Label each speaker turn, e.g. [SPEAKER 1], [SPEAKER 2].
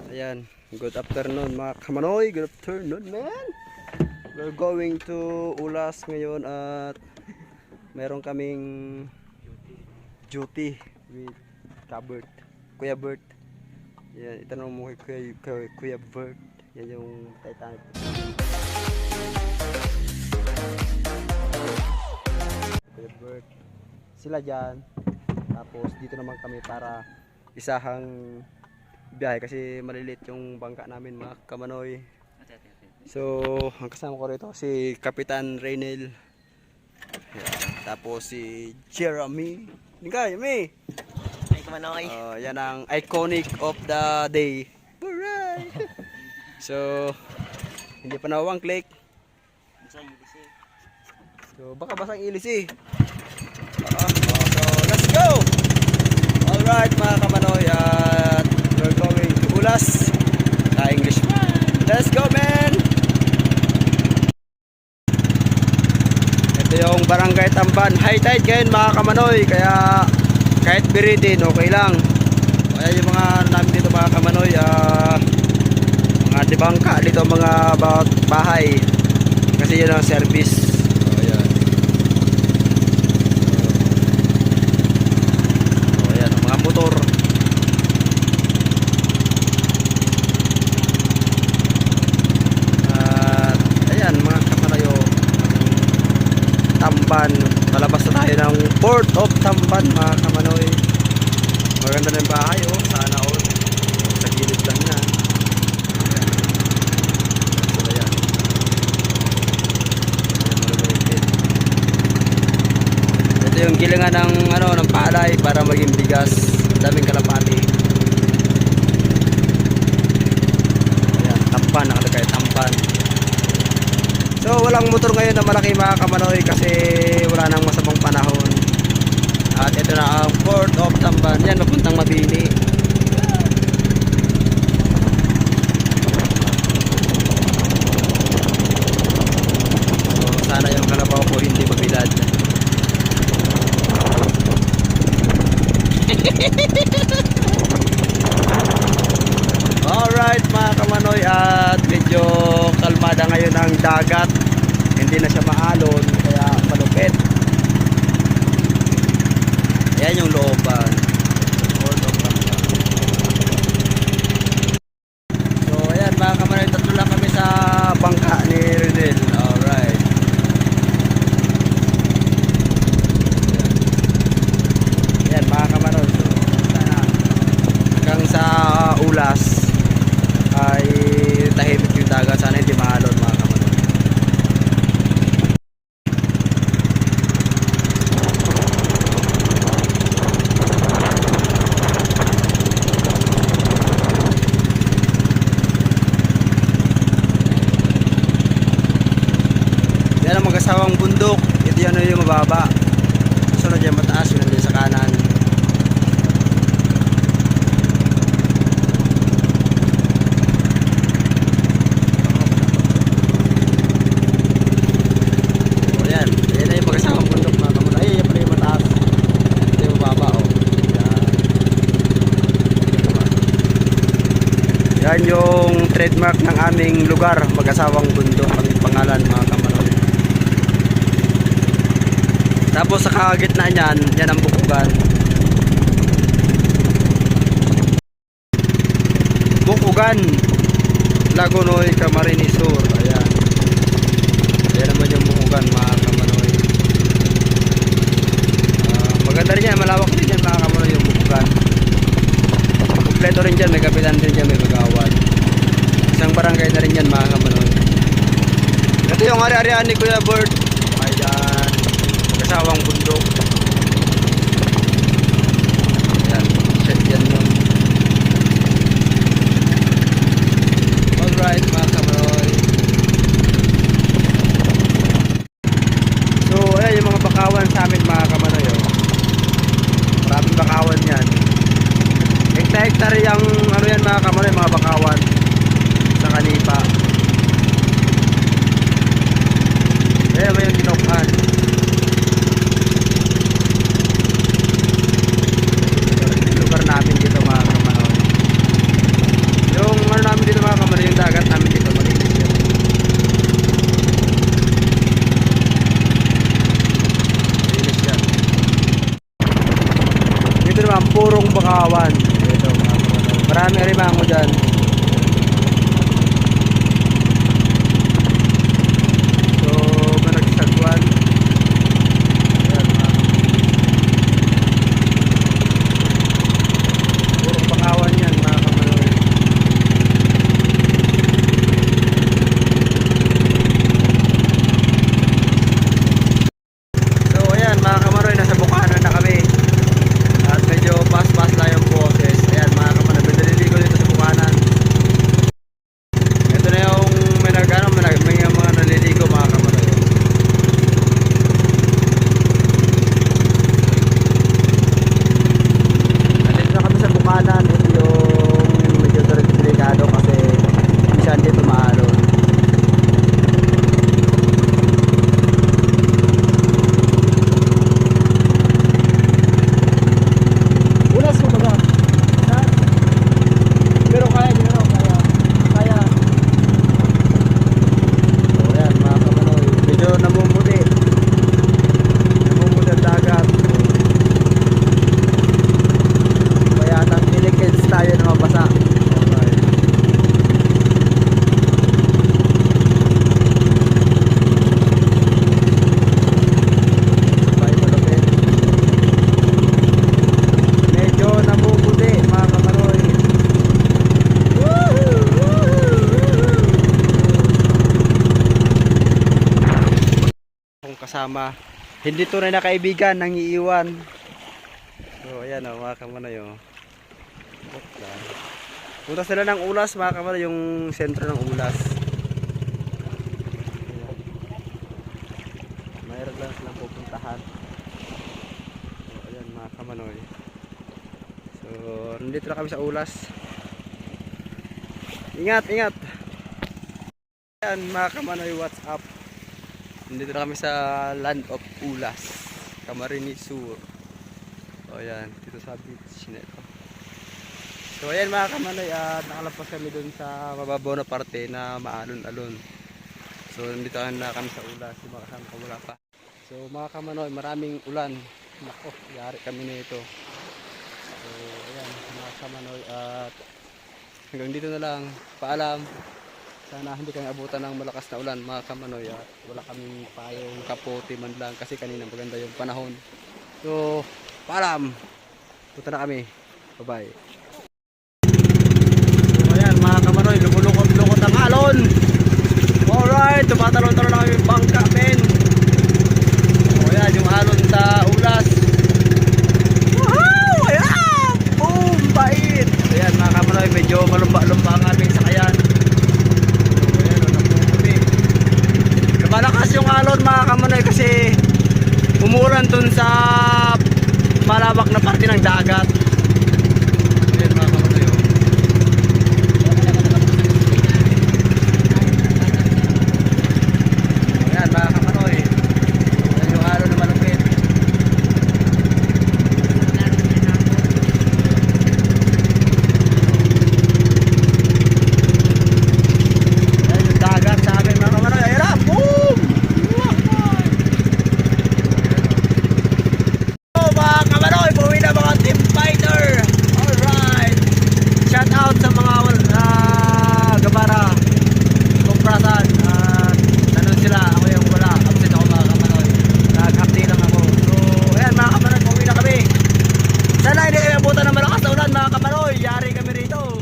[SPEAKER 1] Ayan, good afternoon mga kamanoy, good afternoon man. We're going to Ulas ngayon at meron kaming duty with Kabert, Kuya Bert. Yan, itanong mo kay Kuya Bert, yan yung Titanic. Kuya Bert, sila dyan. Tapos dito naman kami para isahang biyahe kasi maliliit yung bangka namin mga kamanoy. So ang kasama ko rito si Kapitan Reynel. Tapos si Jeremy. Lingkay, Yami!
[SPEAKER 2] Ay, kamanoy.
[SPEAKER 1] Yan ang iconic of the day. Alright! So hindi pa nawang click. So baka basang ilis eh. So let's go! Alright mga kamanoy, at we're going to Ulas sa English. Let's go man! Ito yung Barangay Tamban. High tide ngayon mga kamanoy, kaya kahit biritin okay lang. Kaya yung mga namin dito mga kamanoy, mga dibangka dito, mga bahay, kasi yun ang service. Ayan, mga motor. Ayan mga kamanayo, Tamban. Palabas na tayo ng Port of Tamban mga kamanoy. Maganda na yung bahay, oh. Sana all. Sa gilid lang yan. Ayan. Ito yung gilingan ng ng palay para maging bigas. Daming kalapati. Ayan, Tamban, nakalagay Tamban. So walang motor ngayon na malaki mga kamanoy kasi wala nang masamang panahon. At ito na ang Port of Tamban. Yan, papuntang Mabini. So sana yung kalabaw ko hindi mabilad. Alright mga kamanoy, at medyo kalmada ngayon ang dagat. Hindi na siya maalon, kaya malupit. Ayan yung looban. So ayan mga kamanoy, tatlo lang kami sa bangka ni Renel. Alright. Ayan mga kamanoy, so, hanggang sa Ulas ay tahimik yung dagat. Sana hindi maalon mga kamanoy. Yan ang mag-asawang bundok. Ito yan yung mababa. Sunod yan mataas, yun din sa kanan. Yan yung trademark ng aming lugar, mag-asawang bundok ang pangalan mga kamanoy. Tapos sa kagitna niyan, yan ang Bukugan. Bukugan, Lagonoy, Camarines Sur. Ayan. Ayan naman yung Bukugan mga kamanoy. Maganda rin yan, malawak rin yan mga kamanoy yung Bukugan. Kompleto rin dyan, may kapitan din dyan, may magawad. Isang barangay na rin dyan mga kamanoy. Ito yung ari-arian ni Kuya Bert. Ayan, kasawang bundok. Ayan, set yan yun. Alright mga kamanoy. So ayan yung mga bakawan sa amin mga kamanoy. Maraming bakawan yan. Hektar yung yan mga kamanoy, mga bakawan sa Kanipa. Ayan ba yung tinokhan? Lugar namin dito mga kamanoy. Yung Pangawan. Ito mga kamanoy. Marami alimango dyan. So, managsagwan. Ayan mga puro Pangawan yan mga kamanoy. So ayan mga kamanoy, nasa Bukana na kami. At medyo pas-pas lang yung boses. Ayan mga kamanoy, naliligo dito sa Bukanan. Ito na yung may mga naliligo mga kamanoy. Nandito na kami sa Bukanan. Ito yung medyo delikado kasi minsan dito maalon. Ulas ko ba? Ha? Pero kaya. So ayan mga kamanoy, medyo namumuti ang dagat. Kaya nang ilikids tayo na mabasa. Alright. Sabay malapit. Medyo namumuti mga kamanoy. Akong kasama, hindi tunay na kaibigan, nang iiwan. So ayan o mga kamanoy o. Punta sila ng Ulas mga kamanoy, yung sentro ng Ulas. Mayroon lang silang pupuntahan. So ayan mga kamanoy. So nandito na kami sa Ulas. Ingat. Ayan mga kamanoy, what's up? Nandito na kami sa Land of Ulas, Camarines Sur. So ayan, dito sa beach na ito. So ayan mga kamanoy, nakalampas kami dun sa mababaw na parte na maalon-alon. So nandito na kami sa Ulas, yung mga kasama ko wala pa. So mga kamanoy, maraming ulan. Nako, yari kami nito. So ayan mga kamanoy, at hanggang dito na lang. Paalam. Sana hindi kami abutan ng malakas na ulan mga kamanoy, at wala kaming payong kapote man lang kasi kanina maganda yung panahon. So paalam, punta na kami, bye bye. So ayan mga kamanoy, lumulukot-lukot ang alon. Alright, tumatalon-talon na kami yung bangka men. So ayan yung alon sa Ulas. Wow, ayan, boom, bait. Ayan mga kamanoy, medyo malumba-lumba ang aming sakayan. Malakas yung alon mga kamanoy kasi umuulan dun sa malawak na parte ng dagat. Ayan mga kamanoy oh. Ayan mga kamanoy, ayan yung alon na malapit. Ayan yung dagat sa amin mga kamanoy. Ayan na, boom! Shout out sa mga Gabara, Kumprasan, nandun sila, ako yung wala, absent ako mga kamanoy, nag-update lang ako. So ayan mga kamanoy, pauwi na kami. Sana hindi kayo abutan ng malakas na ulan mga kamanoy, yari kami rito.